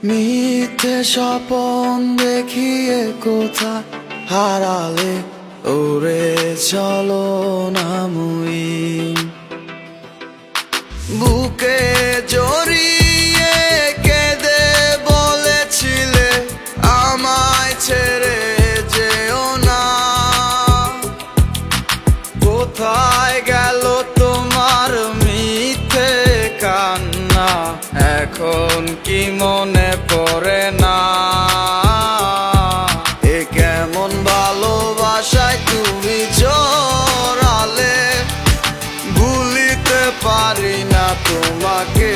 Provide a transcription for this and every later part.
মিথ্যে স্বপন দেখিয়ে কোথা হারালে ওরে চলো না মুই বুকে জড়িয়ে কেঁদে বলেছিলে আমায় ছেড়ে যেও না কোথায় গেল তোমার মিথ্যে কান্না এখন কি মনে পড়ে না এ কেমন ভালোবাসায় তুমি জড়ালে ভুলিতে পারি না তোমাকে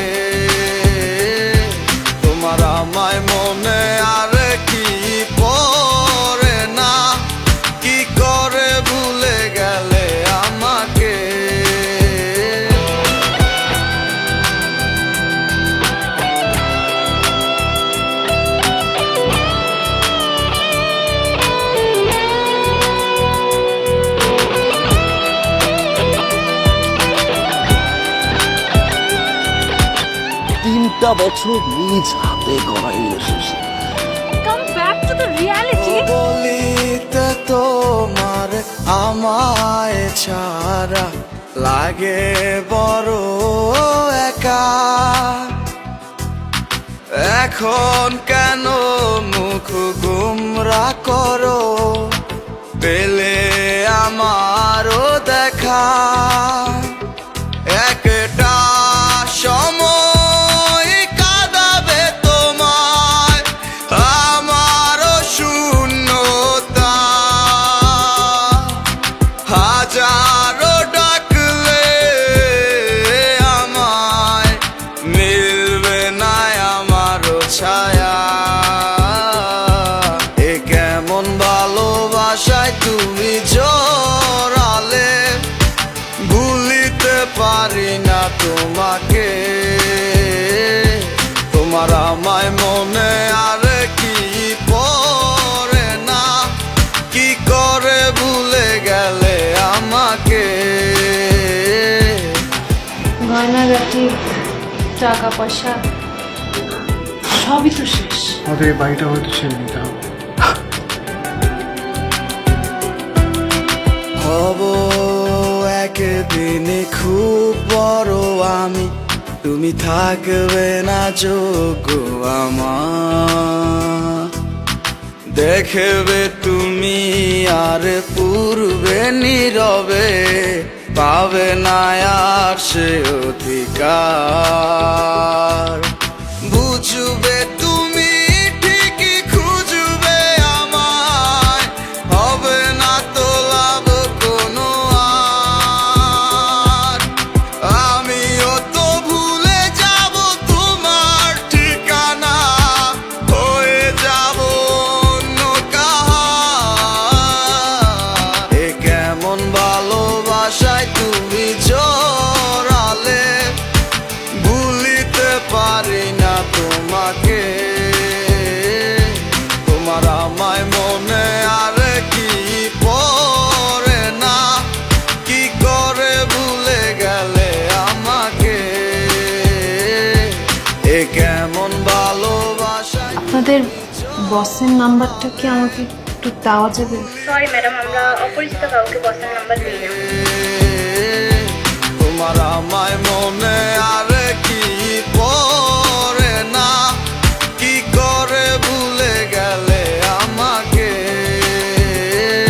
তোমার আমায় মনে আর কি পড়ে না কি করে ভুলে গেলে আমাকে তিনটা বছর নিজ হাতে গড়া relationship. Come back to the reality. বলিতে তোমার আমায় ছাড়া লাগে বড় একা এখন কেন মুখ গুমরা করো পেলে আমারও দেখা একটা সময় কাঁদাবে তোমায় আমারও শূন্যতা হাজারো ডাকলে আমায় মিলবে না আমারও ছায়া এ কেমন ভালোবাসায় তুমি জড়ালে ভুলিতে পারি না তোমাকে তোমার আমায় মনে আর কি পড়ে না কি করে ভুলে গেলে আমাকে গয়নাগাটি টাকা পয়সা সবই তো শেষ। আমাদের এই বাড়িটা হয়তো ছেড়ে নিতে হবে। হব একদিনে খুব বড় আমি তুমি থাকবে না যোগ্য আমার দেখবে তুমি আর পূর্বে নীরবে পাবে না আর সে অধিকার বুঝবে তুমি ঠিকই খুঁজবে আমায় হবে না তো লাভ কোনো আর আমিও তো ভুলে যাব তোমার ঠিকানা হয়ে যাব অন্য কাহার এ কেমন ভালোবাসায় তুমি জড়ালে ভুলিতে পারি না তোমাকে তোমার আমায় মনে আর কি পড়ে না কি করে ভুলে গেলে আমাকে এ কেমন ভালোবাসা আপনাদের বসের নাম্বারটা কি আমাকে একটু দেওয়া যাবে? সরি ম্যাডাম, আমরা অপরিচিত কাউকে বসের নাম্বার দিই না।